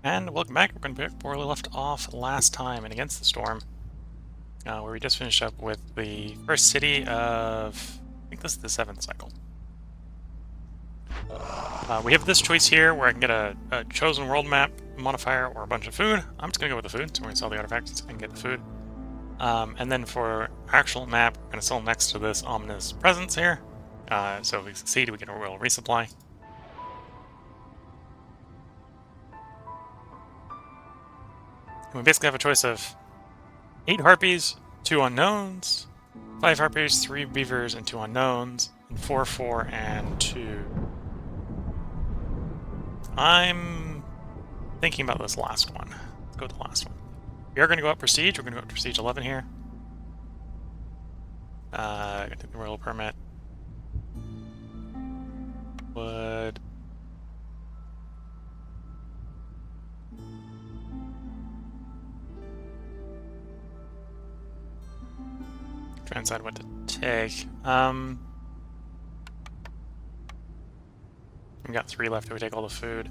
And welcome back. We're going to pick up where we left off last time in Against the Storm, where we just finished up with the first city of, I think this is the 7th cycle. We have this choice here where I can get a chosen world map modifier or a bunch of food. I'm just going to go with the food, so we're going to sell the artifacts and get the food. And then for actual map, we're going to sell next to this ominous presence here. So if we succeed, we get a royal resupply. And we basically have a choice of 8 harpies, 2 unknowns, 5 harpies, 3 beavers, and 2 unknowns, and 4, 4, and 2. I'm thinking about this last one. Let's go with the last one. We are going to go up Prestige. We're going to go up Prestige 11 here. Going to take the Royal Permit. Would... try and decide what to take. We got 3 left if we take all the food.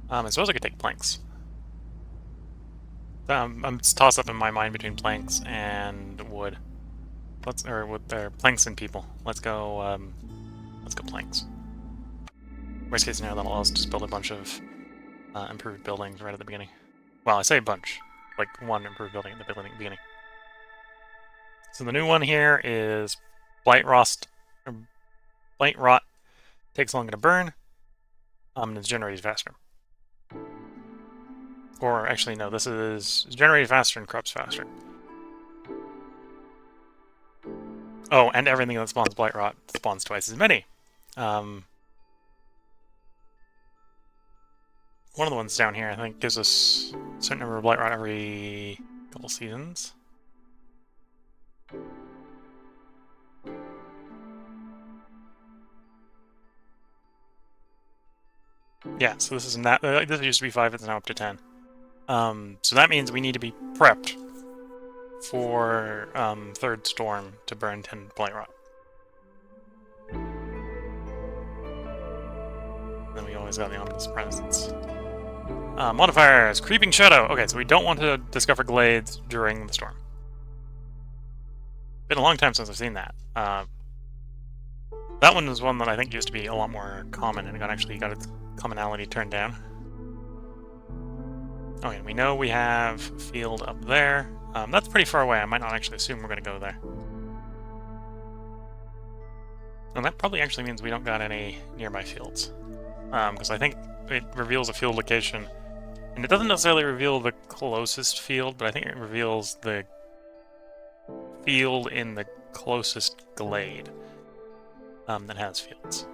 I suppose I could take planks. It's toss up in my mind between planks and wood. Planks and people. Let's go planks. Worst case scenario, that'll allow us to just build a bunch of improved buildings right at the beginning. Well, I say a bunch, like 1 improved building at the beginning. So the new one here is Blight Rot takes longer to burn, and it's generated faster. Or actually, no, this is generated faster and corrupts faster. Oh, and everything that spawns Blight Rot spawns twice as many. One of the ones down here, I think, gives us a certain number of Blight Rot every couple seasons. Yeah, so this is not. This used to be 5, it's now up to 10. So that means we need to be prepped for Third Storm to burn 10 Blight Rot. Then we always got the Ominous Presence. Modifiers, Creeping Shadow. Okay, so we don't want to discover glades during the storm. Been a long time since I've seen that. That one was one that I think used to be a lot more common, and actually got its commonality turned down. Okay, we know we have field up there. That's pretty far away. I might not actually assume we're going to go there. And that probably actually means we don't got any nearby fields. Because I think it reveals a field location. And it doesn't necessarily reveal the closest field, but I think it reveals the field in the closest glade that has fields.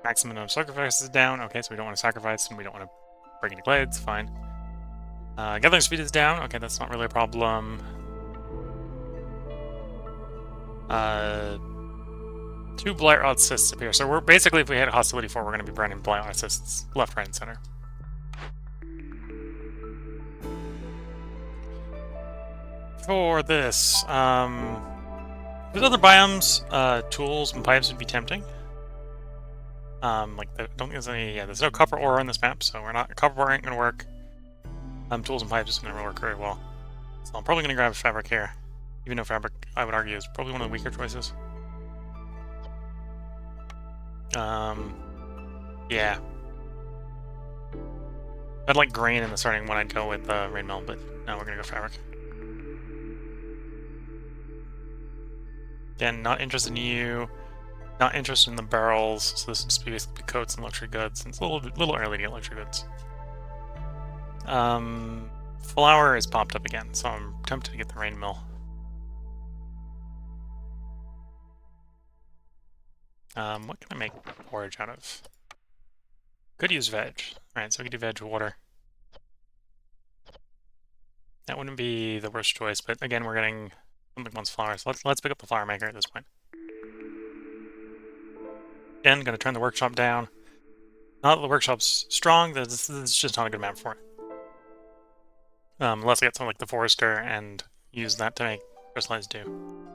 Maximum of sacrifices down. Okay, so we don't want to sacrifice and we don't want to bring any glades. Fine. Gathering speed is down. Okay, that's not really a problem. 2 Blight Rot assists appear. So we're basically, if we hit hostility 4, we're going to be burning Blight Rot assists left, right, and center. For this, there's other biomes, tools and pipes would be tempting. Like, I don't think there's any, there's no copper ore on this map, so copper ore ain't gonna work. Tools and pipes isn't gonna work very well. So I'm probably gonna grab fabric here. Even though fabric, I would argue, is probably one of the weaker choices. Yeah. I'd like grain in the starting one, I'd go with rain mill, but now we're gonna go fabric. Again, not interested in you. Not interested in the barrels, so this would just be basically coats and luxury goods. And it's a little early to get luxury goods. Flour is popped up again, so I'm tempted to get the rain mill. What can I make porridge out of? Could use veg. Alright, so we could do veg water. That wouldn't be the worst choice, but again, we're getting something wants flour, so let's pick up the flour maker at this point. Again, gonna turn the workshop down. Not that the workshop's strong, this is just not a good map for it. Unless I get something like the Forester and use that to make crystallized dew.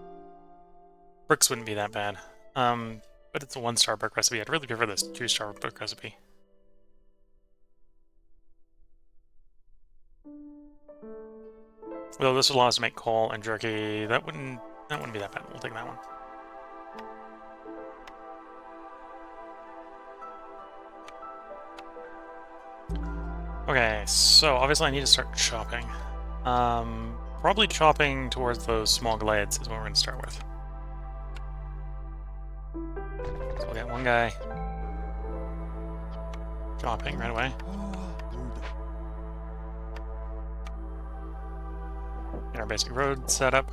Bricks wouldn't be that bad. But it's a 1-star brick recipe. I'd really prefer this 2-star brick recipe. Although this will allow us to make coal and jerky. That wouldn't be that bad. We'll take that one. Okay, so obviously I need to start chopping. Probably chopping towards those small glades is what we're going to start with. So we'll get one guy chopping right away. Get our basic road set up.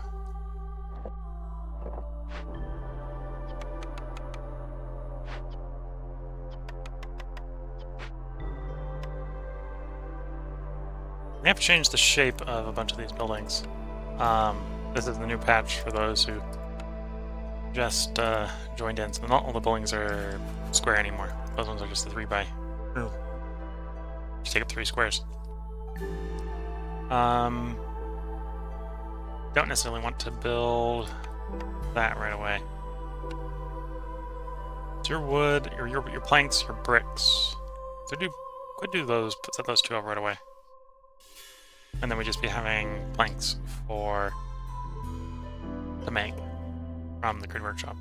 We have to change the shape of a bunch of these buildings. This is the new patch for those who just joined in, so not all the buildings are square anymore. Those ones are just the 3x. Just take up 3 squares. Don't necessarily want to build that right away. It's your wood, your planks, your bricks. So could do those, set those 2 up right away. And then we'd just be having planks to make from the grid workshop.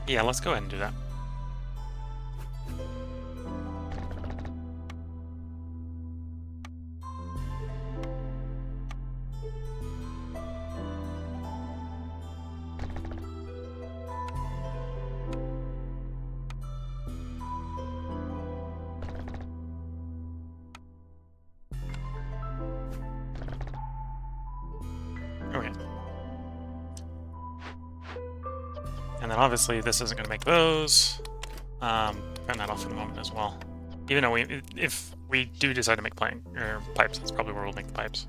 Yeah, let's go ahead and do that. Okay. And then obviously this isn't going to make those. Turn that off for the moment as well. Even though if we do decide to make pipes, that's probably where we'll make the pipes.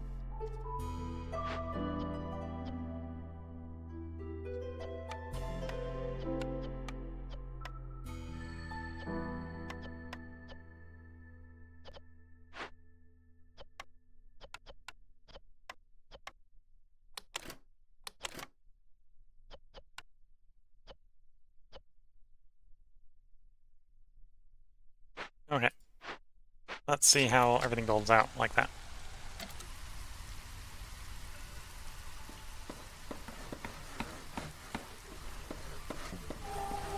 Okay. Let's see how everything builds out like that.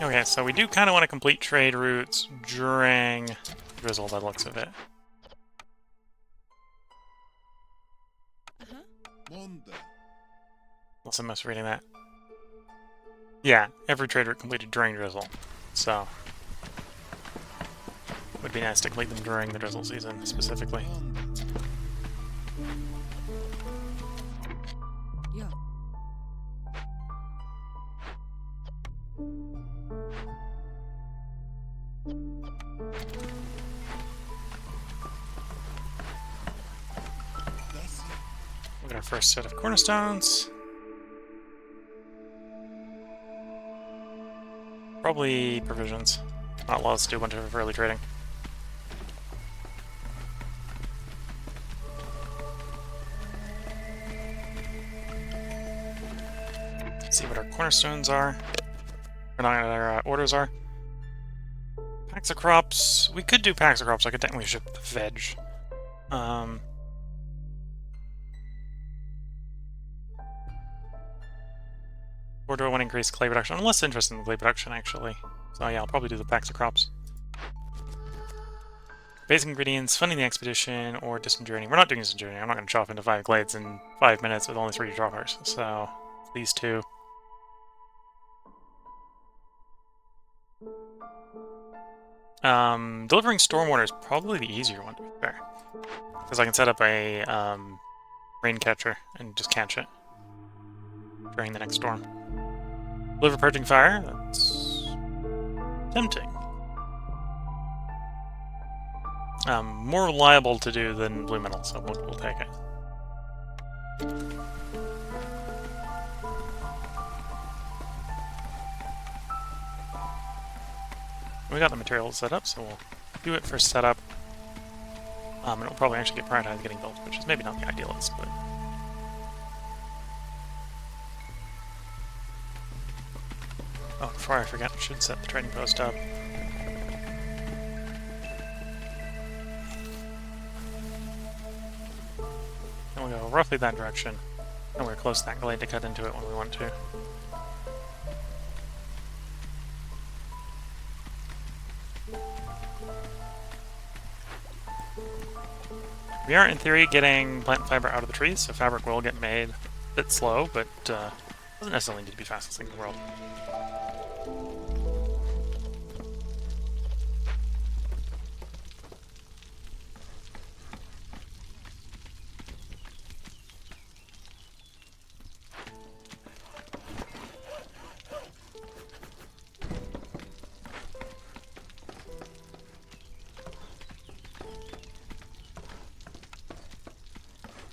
Okay, so we do kind of want to complete trade routes during drizzle by the looks of it. Unless I'm misreading that. Yeah, every trade route completed during drizzle. So would be nice to complete them during the drizzle season, specifically. Yeah. Look at our first set of cornerstones. Probably provisions. Not allow us to do a bunch of early trading. See what our cornerstones are. Or not, our orders are. Packs of crops. We could do packs of crops. I could technically ship the veg. Or do I want to increase clay production? I'm less interested in the clay production, actually. So yeah, I'll probably do the packs of crops. Basic ingredients, funding the expedition, or distant journey. We're not doing distant journey. I'm not going to chop into 5 glades in 5 minutes with only 3 choppers. So, these 2. Delivering stormwater is probably the easier one, to be fair. Because I can set up a rain catcher and just catch it during the next storm. Deliver purging fire, that's tempting. More reliable to do than blue metal, so we'll take it. We got the material set up, so we'll do it for setup. And it'll probably actually get prioritized getting built, which is maybe not the idealist, but... Oh, before I forget, I should set the trading post up. And we'll go roughly that direction. And we're close to that glade to cut into it when we want to. We are, in theory, getting plant fiber out of the trees, so fabric will get made a bit slow, but doesn't necessarily need to be the fastest thing in the world.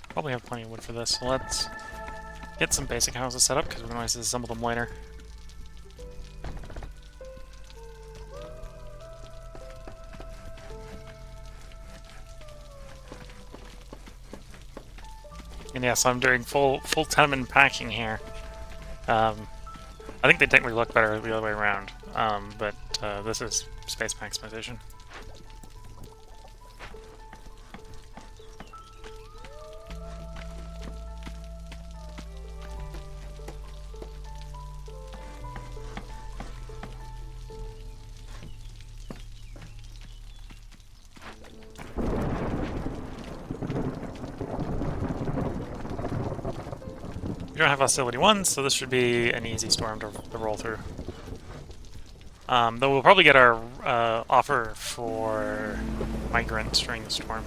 Probably have plenty of wood for this, so let's get some basic houses set up, because we can always assemble them later. And yes, I'm doing full tenement packing here. I think they technically look better the other way around, but this is space maximization. We don't have hostility 1, so this should be an easy storm to roll through. Though we'll probably get our offer for migrants during the storm.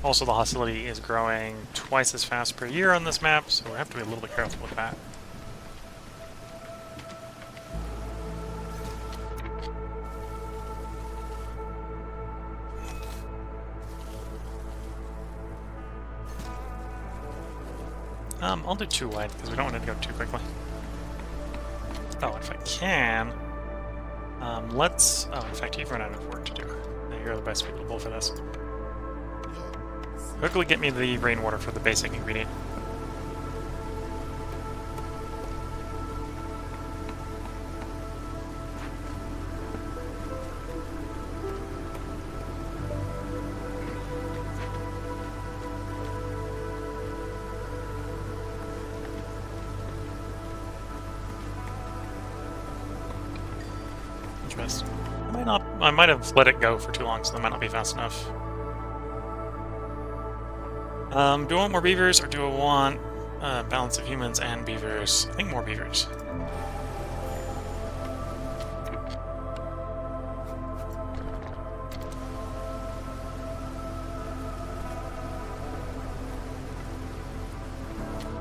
Also, the hostility is growing twice as fast per year on this map, so we have to be a little bit careful with that. I'll do 2 wide, because we don't want it to go too quickly. Oh, if I can... let's... Oh, in fact, you've run out of work to do. You're the best people for this. Quickly get me the rainwater for the basic ingredient. I might have let it go for too long, so that might not be fast enough. Do I want more beavers, or do I want balance of humans and beavers? I think more beavers.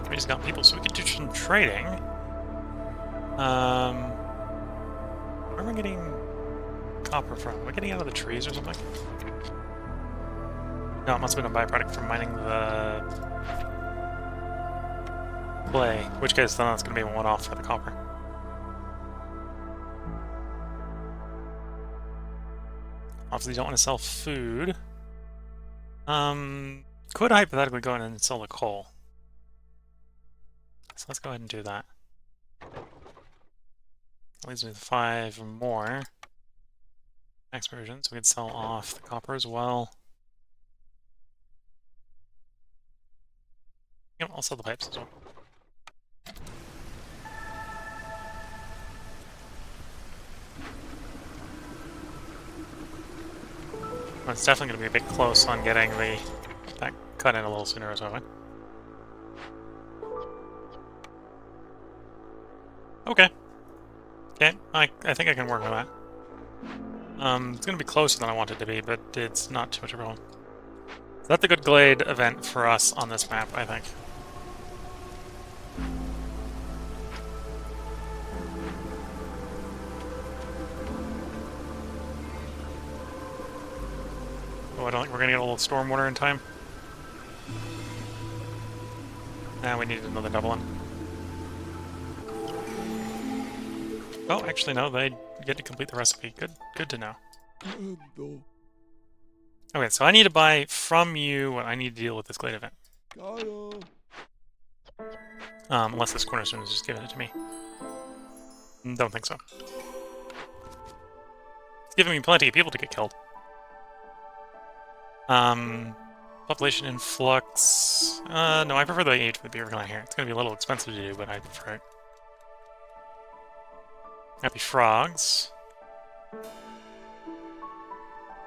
We just got people, so we could do some trading. Where am I getting copper from? Am I getting out of the trees or something? No, it must have been a byproduct from mining the clay, in which case then that's going to be a one-off for the copper. Obviously don't want to sell food. Could hypothetically go in and sell the coal. So let's go ahead and do that. That leaves me with 5 more. Max version, so we could sell off the copper as well. Yep, I'll sell the pipes as well. Well, it's definitely going to be a bit close on getting that cut in a little sooner as well. Okay. Okay, I think I can work with that. It's going to be closer than I want it to be, but it's not too much of a problem. So that's a good glade event for us on this map, I think. Oh, I don't think we're going to get a little stormwater in time. Nah, we need another double one. Oh, actually no, they get to complete the recipe. Good to know. Okay, so I need to buy from you what I need to deal with this glade event. Unless this cornerstone is just giving it to me. Don't think so. It's giving me plenty of people to get killed. Population influx. No, I prefer the age of the beaver clan here. It's going to be a little expensive to do, but I prefer it. Happy frogs.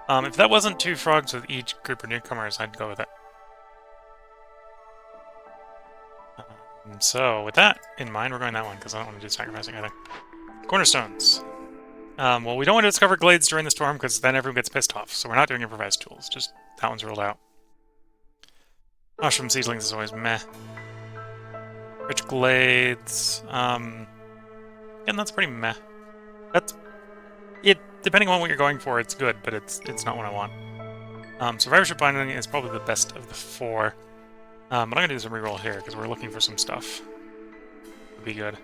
If that wasn't 2 frogs with each group of newcomers, I'd go with it. So, with that in mind, we're going that one, because I don't want to do sacrificing either. Cornerstones. Well, we don't want to discover glades during the storm, because then everyone gets pissed off, so we're not doing improvised tools. Just, that one's ruled out. Mushroom seedlings is always meh. Rich glades. Again, that's pretty meh. That's... it. Depending on what you're going for, it's good, but it's not what I want. Survivorship binding is probably the best of the 4. But I'm going to do some reroll here, because we're looking for some stuff. Would be good.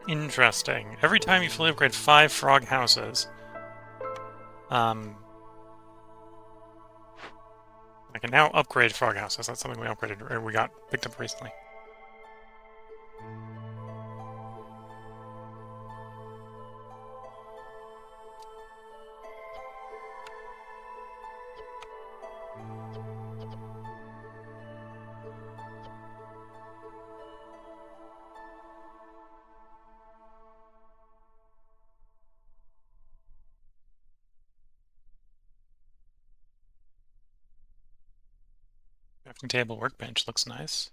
Interesting. Every time you fully upgrade 5 frog houses, I can now upgrade frog houses. That's something we upgraded, or we got picked up recently. Crafting table, workbench looks nice.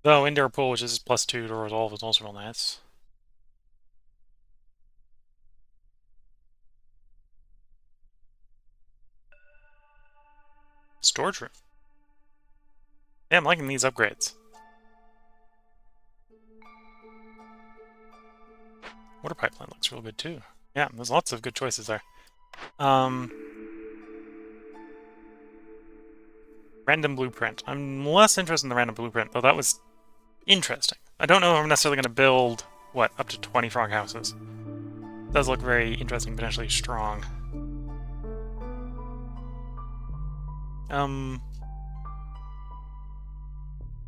Though indoor pool, which is +2 to resolve, is also real nice. Storage room. Yeah, I'm liking these upgrades. Water pipeline looks real good too. Yeah, there's lots of good choices there. Random blueprint. I'm less interested in the random blueprint, though that was interesting. I don't know if I'm necessarily going to build, what, up to 20 frog houses. It does look very interesting, potentially strong. I'm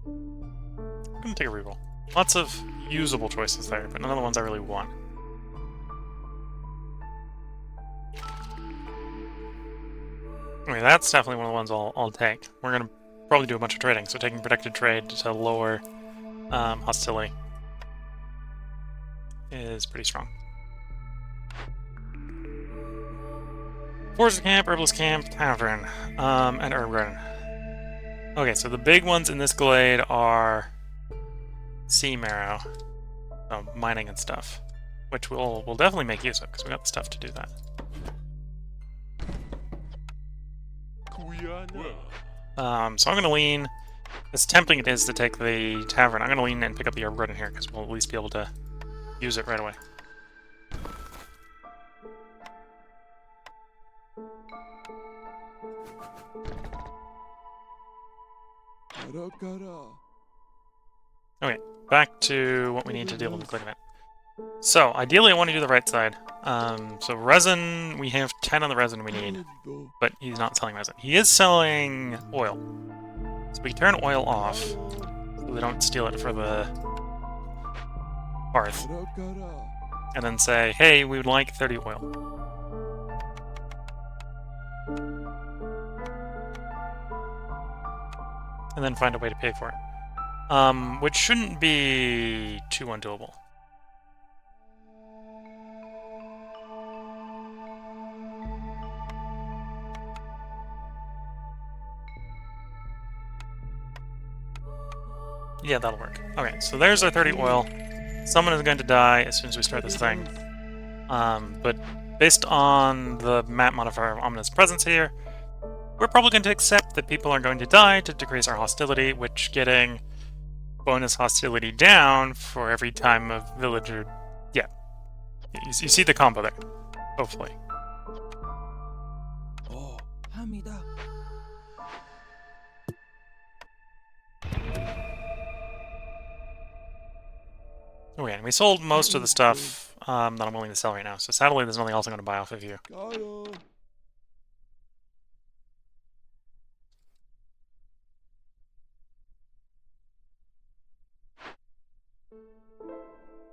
going to take a reroll. Lots of usable choices there, but none of the ones I really want. Okay, that's definitely one of the ones I'll take. We're going to probably do a bunch of trading, so taking protected trade to lower hostility is pretty strong. Forest camp, herbalist camp, tavern, and herb garden. Okay, so the big ones in this glade are sea marrow, so mining and stuff, which we'll definitely make use of because we got the stuff to do that. So I'm going to lean, as tempting it is to take the tavern, I'm going to lean and pick up the herb garden here because we'll at least be able to use it right away. Okay, back to what we need to deal with the click event. So, ideally I want to do the right side. So resin, we have 10 on the resin we need, but he's not selling resin. He is selling oil. So we turn oil off, so they don't steal it for the hearth. And then say, hey, we would like 30 oil. And then find a way to pay for it. Which shouldn't be too undoable. Yeah, that'll work. Okay, so there's our 30 oil. Someone is going to die as soon as we start this thing. But based on the map modifier of Ominous Presence here, we're probably going to accept that people are going to die to decrease our hostility, which getting bonus hostility down for every time a villager... Yeah. You see the combo there, hopefully. Oh, Hamida. Okay, and we sold most of the stuff that I'm willing to sell right now, so sadly there's nothing else I'm going to buy off of you.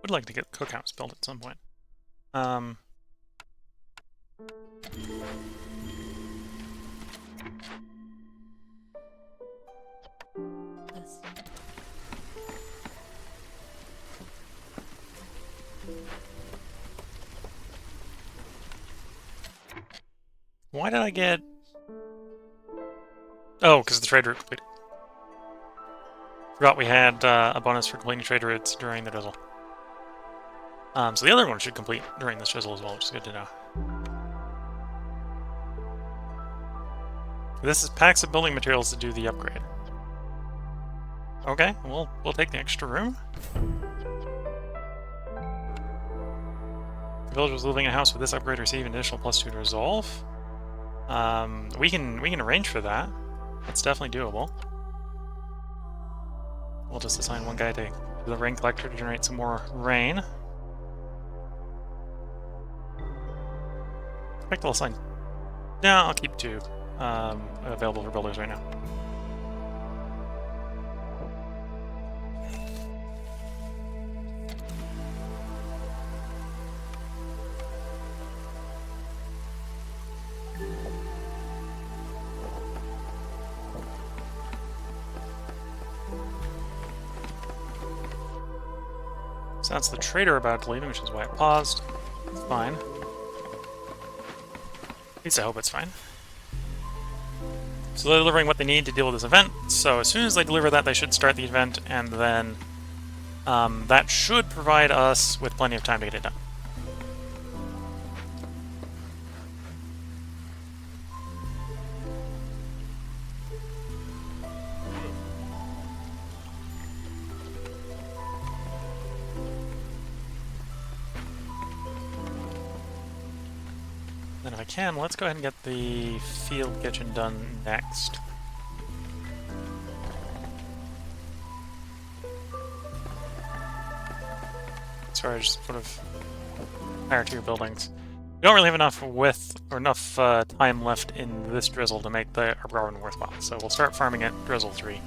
Would like to get the cookhouse built at some point. Why did I get... Oh, because the trade route completed. Forgot we had a bonus for completing trade routes during the drizzle. So the other one should complete during this drizzle as well, which is good to know. This is packs of building materials to do the upgrade. Okay, we'll take the extra room. The villagers living in a house with this upgrade receive an additional +2 to resolve. We can arrange for that. It's definitely doable. We'll just assign one guy to the rain collector to generate some more rain. I expect I'll assign... No, I'll keep 2 available for builders right now. So that's the trader about to leave, which is why it paused. It's fine. At least I hope it's fine. So they're delivering what they need to deal with this event. So as soon as they deliver that, they should start the event, and then that should provide us with plenty of time to get it done. Then if I can, let's go ahead and get the field kitchen done next. Sorry, just sort of higher tier buildings. We don't really have enough width or enough time left in this drizzle to make the garden worthwhile, so we'll start farming it drizzle 3.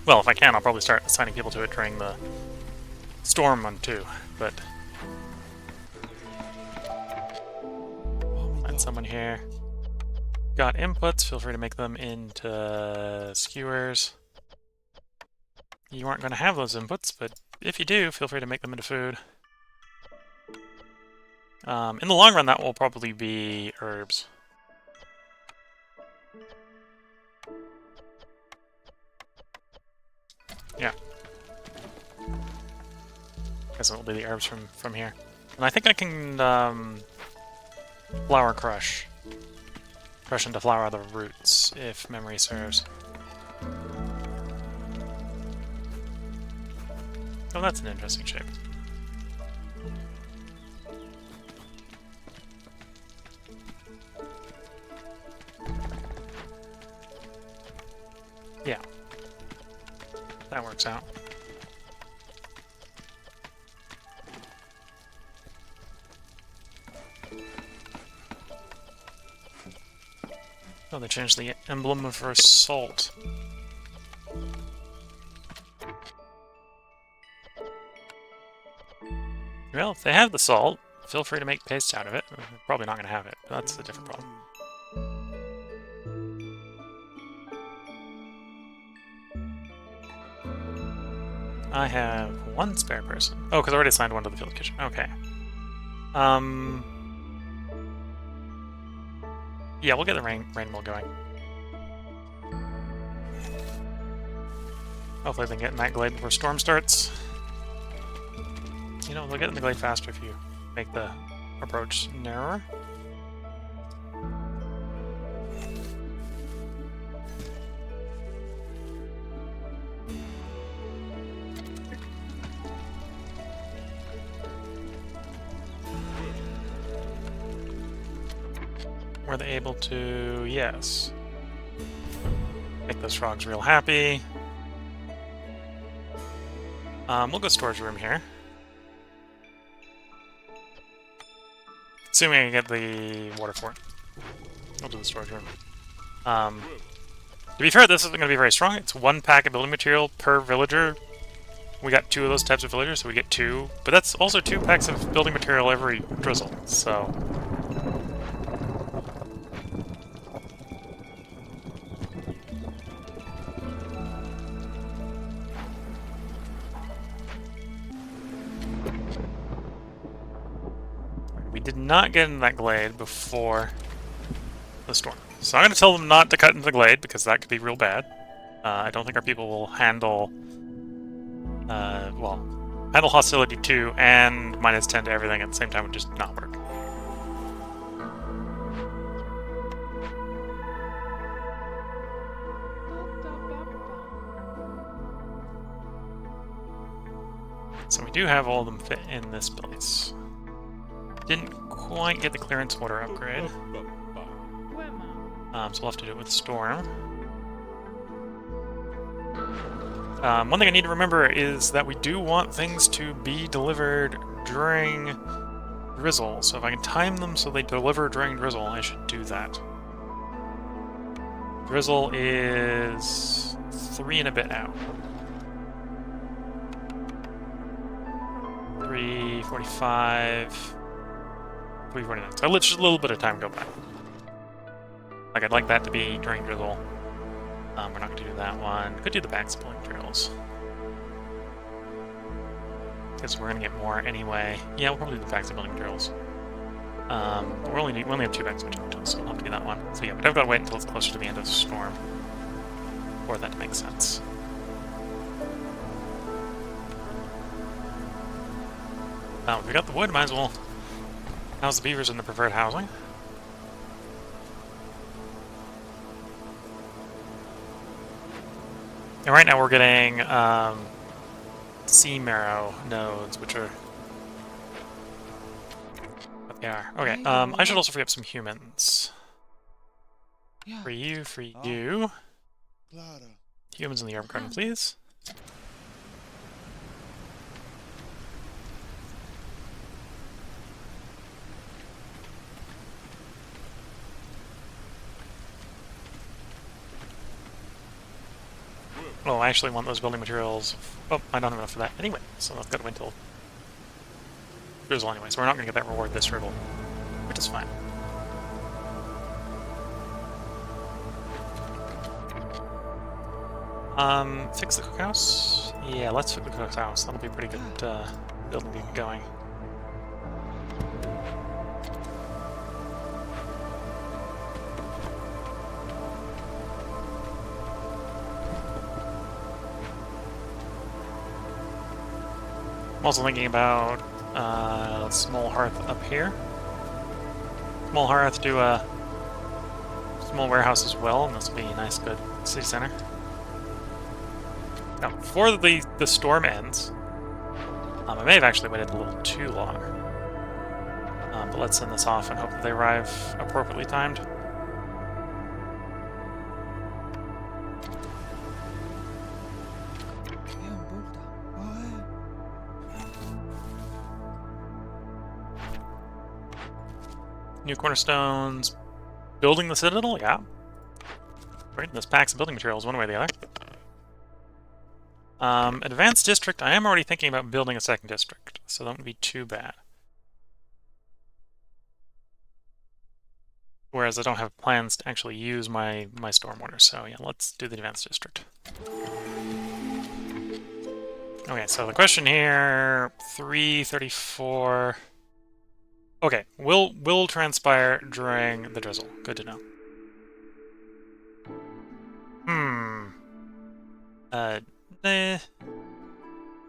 Well, if I can, I'll probably start assigning people to it during the storm one too, but... Find someone here. Got inputs, feel free to make them into skewers. You aren't going to have those inputs, but if you do, feel free to make them into food. In the long run, that will probably be herbs. Yeah. Guess it will be the herbs from here. And I think I can flour crush. Crush into flour the roots, if memory serves. Oh, that's an interesting shape. Yeah. That works out. Oh, they changed the emblem for salt. Well, if they have the salt, feel free to make paste out of it. They're probably not going to have it, but that's a different problem. I have one spare person. Oh, because I already assigned one to the field kitchen. Okay. Yeah, we'll get the rain mill going. Hopefully they can get in that glade before storm starts. You know, they'll get in the glade faster if you make the approach narrower. Were they able to... Yes. Make those frogs real happy. We'll go storage room here. Assuming I can get the water for it. We'll do the storage room. To be fair, this isn't going to be very strong. It's 1 pack of building material per villager we got 2 of those types of villagers, so we get 2. But that's also 2 packs of building material every drizzle, so... We did not get into that glade before the storm. So I'm going to tell them not to cut into the glade, because that could be real bad. I don't think our people will handle... well, handle hostility 2 and -10 to everything at the same time would just not work. So we do have all of them fit in this place. Didn't quite get the clearance order upgrade. So we'll have to do it with Storm. One thing I need to remember is that we do want things to be delivered during drizzle. So if I can time them so they deliver during drizzle, I should do that. Drizzle is 3 and a bit out. 3:45, 3:49. So just a little bit of time go by. Like, I'd like that to be during drizzle. We're not going to do that one. Could do the back spilling materials. Because we're going to get more anyway. Yeah, we'll probably do the back spilling materials. We only have 2 back spilling materials, so we'll have to do that one. So yeah, but I've got to wait until it's closer to the end of the storm for that to make sense. If we got the wood, might as well house the beavers in the preferred housing. And right now we're getting sea marrow nodes, which are what they are. Okay, I should also free up some humans. For you, for you. Humans in the herb garden, please. Oh, I actually want those building materials. Oh, I don't have enough for that anyway, so I've got to wait until drizzle anyway, so we're not going to get that reward this drizzle, which is fine. Fix the cookhouse? Yeah, let's fix the cookhouse. That'll be pretty good building to get going. I'm also thinking about small hearth up here. Small hearth, do a small warehouse as well, and this will be a nice, good city center. Now, before the storm ends, I may have actually waited a little too long. But let's send this off and hope that they arrive appropriately timed. New cornerstones. Building the citadel? Yeah. Right, this packs of building materials one way or the other. Advanced district. I am already thinking about building a second district, so that wouldn't be too bad. Whereas I don't have plans to actually use my stormwater, so yeah, let's do the advanced district. Okay, so the question here, 334... Okay, will transpire during the drizzle. Good to know.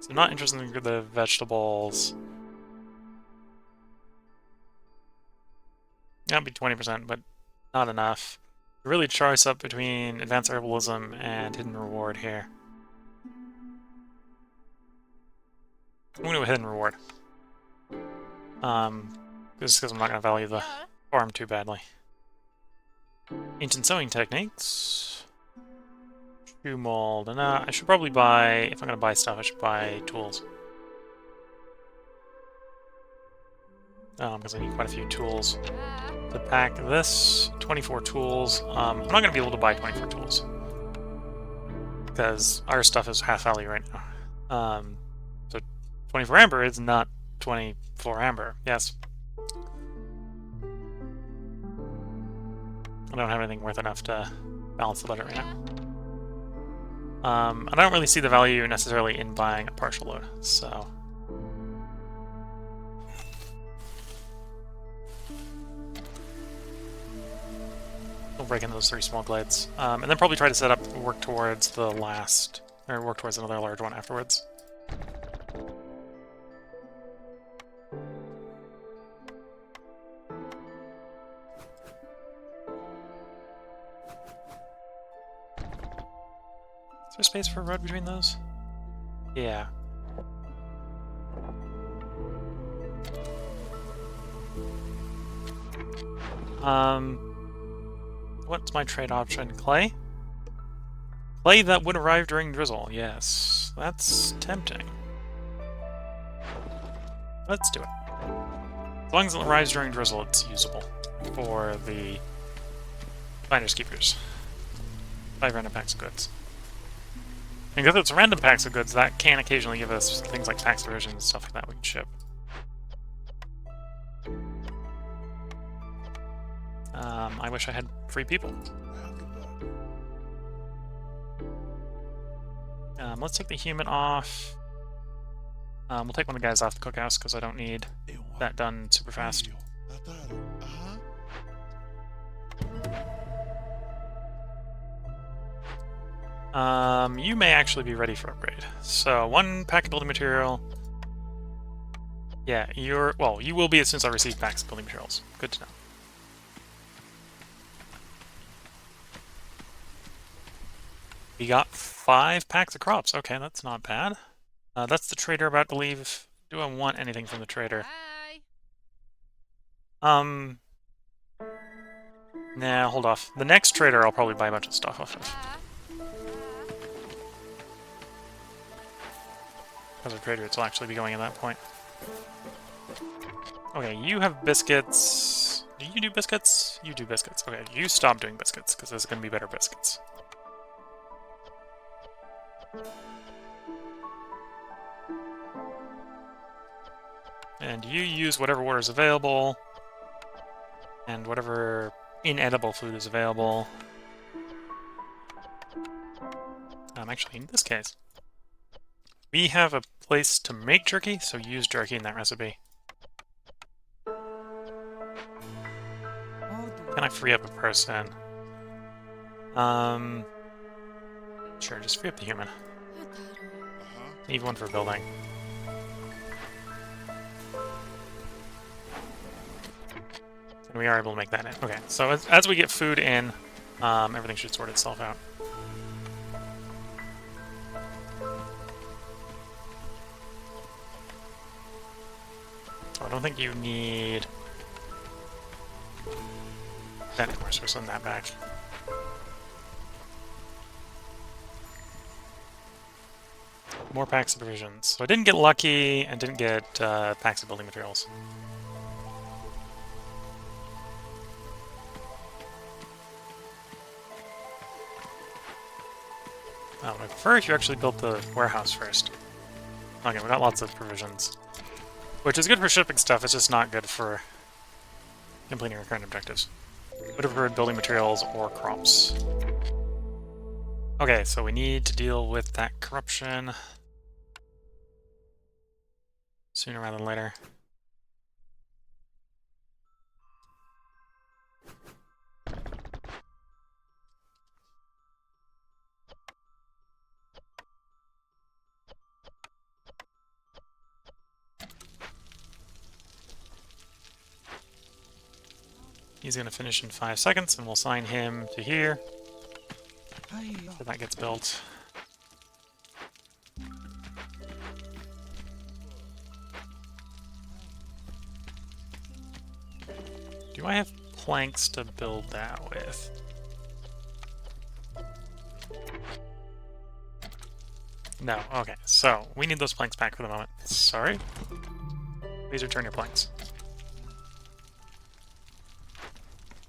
So I'm not interested in the vegetables. That'd be 20%, but not enough. Really choice up between advanced herbalism and hidden reward here. I'm gonna do a hidden reward. Just because I'm not going to value the farm too badly. Ancient sewing techniques. Shoe mold. And I should probably buy, if I'm going to buy stuff, I should buy tools. Because I need quite a few tools to pack this. 24 tools. I'm not going to be able to buy 24 tools. Because our stuff is half value right now. 24 amber is not 24 amber. Yes. I don't have anything worth enough to balance the budget right now. I don't really see the value necessarily in buying a partial load, so... we'll break into those 3 small glades. And then probably try to set up, work towards the last... or work towards another large one afterwards. Is there space for a road between those? Yeah. What's my trade option? Clay? Clay that would arrive during drizzle. Yes, that's tempting. Let's do it. As long as it arrives during drizzle, it's usable for the Finders Keepers. 5 random packs of goods. And because it's random packs of goods, that can occasionally give us things like tax diversion and stuff like that we can ship. I wish I had free people. Let's take the human off. We'll take one of the guys off the cookhouse because I don't need that done super fast. You may actually be ready for upgrade. So, 1 pack of building material. Yeah, well, you will be as soon as I receive packs of building materials. Good to know. We got 5 packs of crops. Okay, that's not bad. That's the trader about to leave. Do I want anything from the trader? Nah, hold off. The next trader I'll probably buy a bunch of stuff off of. As a trader, it'll actually be going at that point. Okay, you have biscuits. Do you do biscuits? You do biscuits. Okay, you stop doing biscuits, because there's going to be better biscuits. And you use whatever water is available, and whatever inedible food is available. Actually, in this case, we have a place to make jerky, so use jerky in that recipe. Can I free up a person? Sure, just free up the human. Leave one for building. And we are able to make that in. Okay, so as we get food in, everything should sort itself out. So I don't think you need that anymore, so we'll send that back. More packs of provisions. So I didn't get lucky and didn't get packs of building materials. I prefer if you actually built the warehouse first. Okay, we got lots of provisions. Which is good for shipping stuff, it's just not good for completing our current objectives. Would have preferred building materials or crops. Okay, so we need to deal with that corruption sooner rather than later. He's going to finish in 5 seconds, and we'll sign him to here. So that gets built. Do I have planks to build that with? No, okay, so we need those planks back for the moment. Sorry. Please return your planks.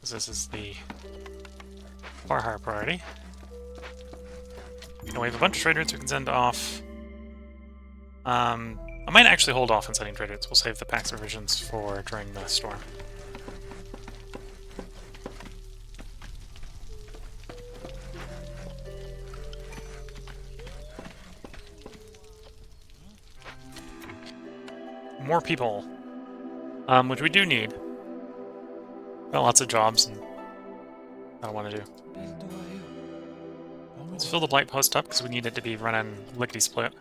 This is the far higher priority. And we have a bunch of trade routes we can send off. I might actually hold off on sending trade routes. We'll save the packs provisions for during the storm. More people, which we do need. Got lots of jobs, and I don't want to do. Let's fill the blight post up because we need it to be running lickety split.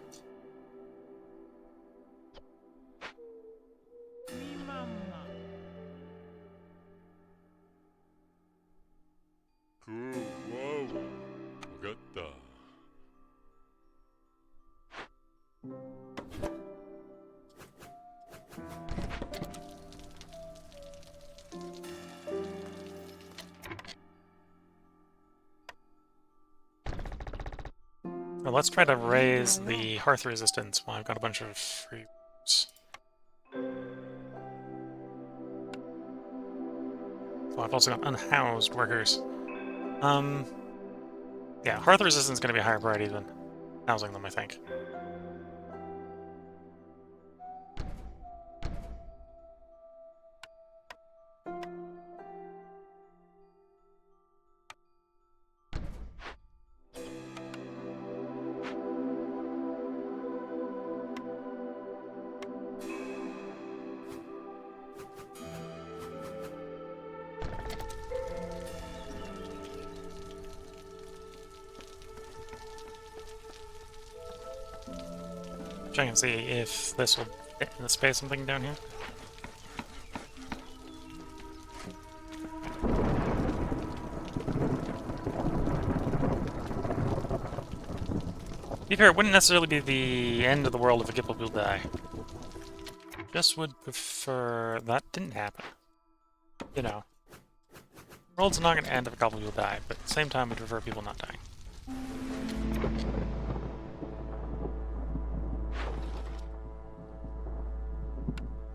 Well, let's try to raise the hearth resistance while I've got a bunch of free roots. So I've also got unhoused workers. Yeah, hearth resistance is going to be a higher priority than housing them, I think. Check and see if this will fit in the space something down here. To be fair, it wouldn't necessarily be the end of the world if a Gipple will die. Just would prefer... that didn't happen. You know. The world's not going to end if a couple will die, but at the same time, we'd prefer people not dying.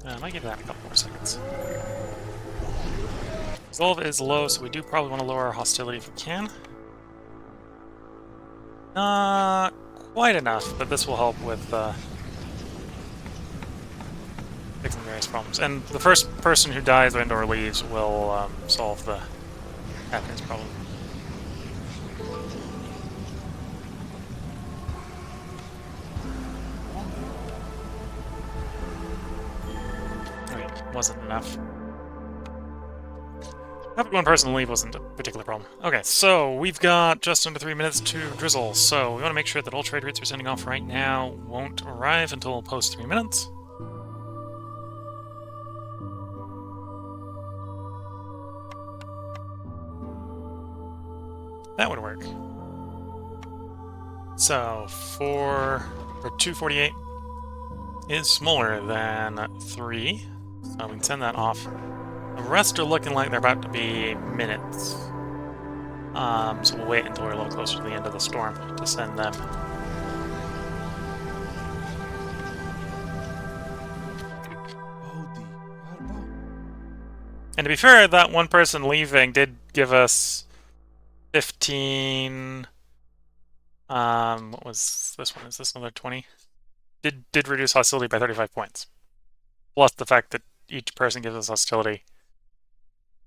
I might give that a couple more seconds. Resolve is low, so we do probably want to lower our hostility if we can. Not quite enough, but this will help with fixing various problems. And the first person who dies and/or leaves will solve the happiness problem. Wasn't enough. Having one person leave wasn't a particular problem. Okay, so we've got just under 3 minutes to drizzle, so we want to make sure that all trade routes we're sending off right now won't arrive until post 3 minutes. That would work. So, 248 is smaller than 3. So we can send that off. The rest are looking like they're about to be minutes. So we'll wait until we're a little closer to the end of the storm to send them. And to be fair, that one person leaving did give us 15... what was this one? Is this another 20? Did reduce hostility by 35 points. Plus the fact that each person gives us hostility.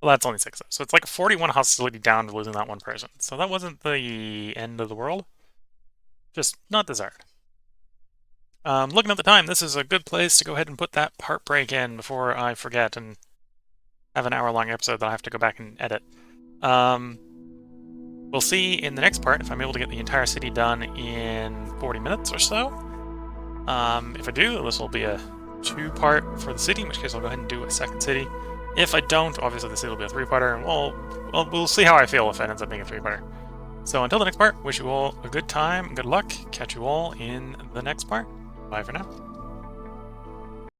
Well, that's only 6. So it's like a 41 hostility down to losing that one person. So that wasn't the end of the world. Just not desired. Looking at the time, this is a good place to go ahead and put that part break in before I forget and have an hour-long episode that I have to go back and edit. We'll see in the next part if I'm able to get the entire city done in 40 minutes or so. If I do, this will be a 2-part for the city, in which case I'll go ahead and do a second city. If I don't, obviously the city will be a 3-parter, and we'll see how I feel if it ends up being a 3-parter. So until the next part, wish you all a good time, good luck, catch you all in the next part. Bye for now.